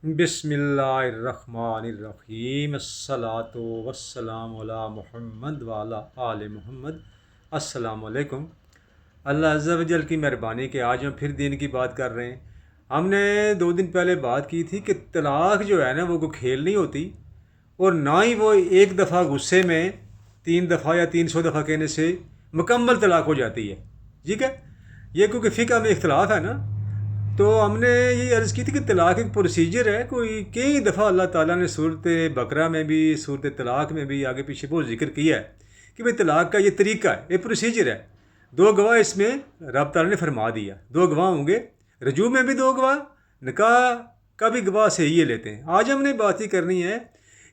بسم اللہ الرحمن الرحیم الصلاۃ والسلام علی محمد وعلی آل محمد۔ السلام علیکم۔ اللہ عز و جل کی مہربانی کہ آج ہم پھر دین کی بات کر رہے ہیں۔ ہم نے 2 دن پہلے بات کی تھی کہ طلاق جو ہے نا وہ کوئی کھیل نہیں ہوتی، اور نہ ہی وہ ایک دفعہ غصے میں 3 دفعہ یا 300 دفعہ کہنے سے مکمل طلاق ہو جاتی ہے۔ ٹھیک ہے، یہ کیونکہ فقہ میں اختلاف ہے نا، تو ہم نے یہ عرض کی تھی کہ طلاق ایک پروسیجر ہے، کوئی کئی دفعہ اللہ تعالیٰ نے صورت بقرہ میں بھی صورت طلاق میں بھی آگے پیچھے بہت ذکر کیا ہے کہ بھئی طلاق کا یہ طریقہ ہے، یہ پروسیجر ہے۔ 2 گواہ اس میں رب تعالیٰ نے فرما دیا، 2 گواہ ہوں گے، رجوع میں بھی 2 گواہ، نکاح کا بھی گواہ سے یہ لیتے ہیں۔ آج ہم نے بات یہ کرنی ہے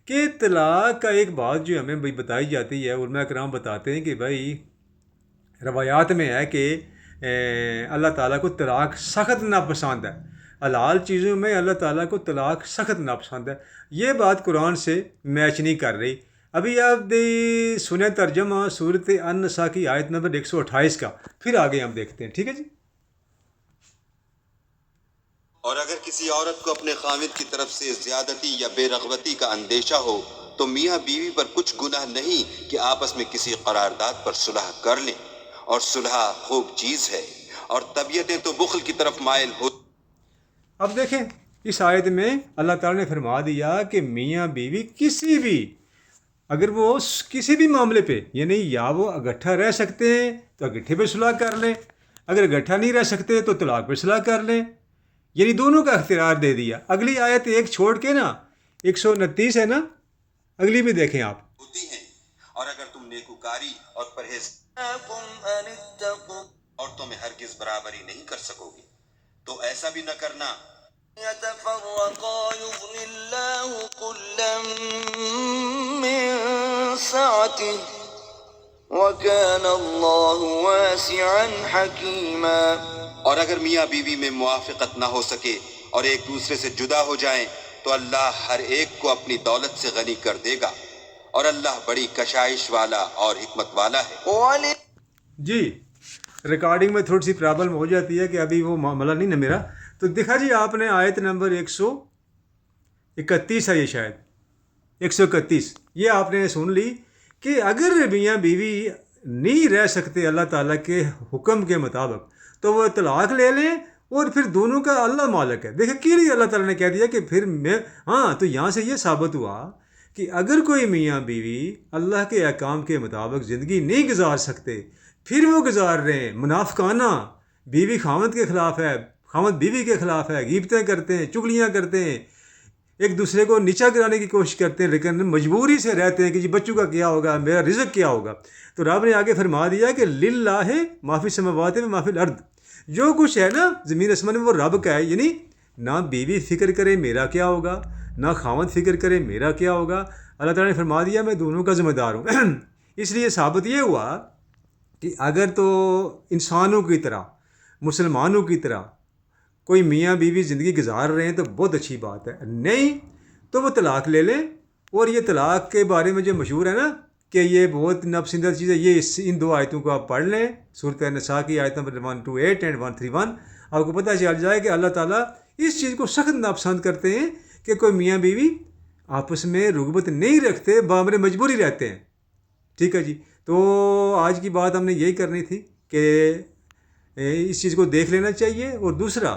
کہ طلاق کا ایک بات جو ہمیں بھائی بتائی جاتی ہے، علماء کرام بتاتے ہیں کہ بھائی روایات میں ہے کہ اللہ تعالیٰ کو طلاق سخت ناپسند ہے، حلال چیزوں میں اللہ تعالیٰ کو طلاق سخت ناپسند ہے۔ یہ بات قرآن سے میچ نہیں کر رہی۔ ابھی آپ سنیں ترجمہ سورۃ النساء کی آیت نمبر 128 کا، پھر آگے ہم دیکھتے ہیں۔ ٹھیک ہے جی۔ اور اگر کسی عورت کو اپنے خاوند کی طرف سے زیادتی یا بے رغبتی کا اندیشہ ہو تو میاں بیوی پر کچھ گناہ نہیں کہ آپس میں کسی قرارداد پر صلح کر لیں، اور صلح خوب چیز ہے، اور طبیعتیں تو بخل کی طرف مائل ہو۔ اب دیکھیں اس آیت میں اللہ تعالیٰ نے فرما دیا کہ میاں بیوی کسی بھی، اگر وہ کسی بھی معاملے پہ، یعنی یا وہ اکٹھا رہ سکتے ہیں تو اکٹھے پہ صلح کر لیں، اگر اکٹھا نہیں رہ سکتے تو طلاق پہ صلح کر لیں، یعنی دونوں کا اختیار دے دیا۔ اگلی آیت ایک چھوڑ کے نا 129 ہے نا، اگلی بھی دیکھیں آپ۔ ہوتی ہیں، اور اگر تم نیکوکاری اور پرہیز عورتوں میں ہرگز برابری نہیں کر سکو گے تو ایسا بھی نہ کرنا يتفرقا يغني الله كلا من سعته وكان الله واسعا حكيما۔ اور اگر میاں بیوی میں موافقت نہ ہو سکے اور ایک دوسرے سے جدا ہو جائیں تو اللہ ہر ایک کو اپنی دولت سے غنی کر دے گا، اور اللہ بڑی کشائش والا اور حکمت والا ہے۔ جی ریکارڈنگ میں تھوڑی سی پرابلم ہو جاتی ہے کہ ابھی وہ معاملہ نہیں نا میرا، تو دیکھا جی آپ نے آیت نمبر 131 ہے، یہ شاید 131، یہ آپ نے سن لی کہ اگر میاں بیوی نہیں رہ سکتے اللہ تعالیٰ کے حکم کے مطابق تو وہ طلاق لے لیں، اور پھر دونوں کا اللہ مالک ہے۔ دیکھیں کیوں اللہ تعالیٰ نے کہہ دیا کہ پھر میں تو یہاں سے یہ ثابت ہوا کہ اگر کوئی میاں بیوی اللہ کے احکام کے مطابق زندگی نہیں گزار سکتے، پھر وہ گزار رہے ہیں منافقانہ، بیوی خاوند کے خلاف ہے، خاوند بیوی کے خلاف ہے، غیبتیں کرتے ہیں، چغلیاں کرتے ہیں، ایک دوسرے کو نیچا گرانے کی کوشش کرتے ہیں، لیکن مجبوری سے رہتے ہیں کہ جی بچوں کا کیا ہوگا، میرا رزق کیا ہوگا، تو رب نے آگے فرما دیا کہ للہ ما فی السماوات و ما فی الارض، جو کچھ ہے نا زمین آسمان میں وہ رب کا ہے۔ یعنی نہ بیوی فکر کرے میرا کیا ہوگا، نہ خاوند فکر کرے میرا کیا ہوگا، اللہ تعالیٰ نے فرما دیا میں دونوں کا ذمہ دار ہوں۔ اس لیے ثابت یہ ہوا کہ اگر تو انسانوں کی طرح، مسلمانوں کی طرح کوئی میاں بیوی زندگی گزار رہے ہیں تو بہت اچھی بات ہے، نہیں تو وہ طلاق لے لیں۔ اور یہ طلاق کے بارے میں جو مشہور ہے نا کہ یہ بہت ناپسندیدہ چیز ہے، یہ ان 2 آیتوں کو آپ پڑھ لیں، سورۃ النساء کی آیت نمبر 128 اینڈ 131، آپ کو پتہ چل جائے کہ اللہ تعالیٰ اس چیز کو سخت ناپسند کرتے ہیں کہ کوئی میاں بیوی آپس میں رغبت نہیں رکھتے، بامر مجبوری رہتے ہیں۔ ٹھیک ہے جی، تو آج کی بات ہم نے یہی کرنی تھی کہ اس چیز کو دیکھ لینا چاہیے۔ اور دوسرا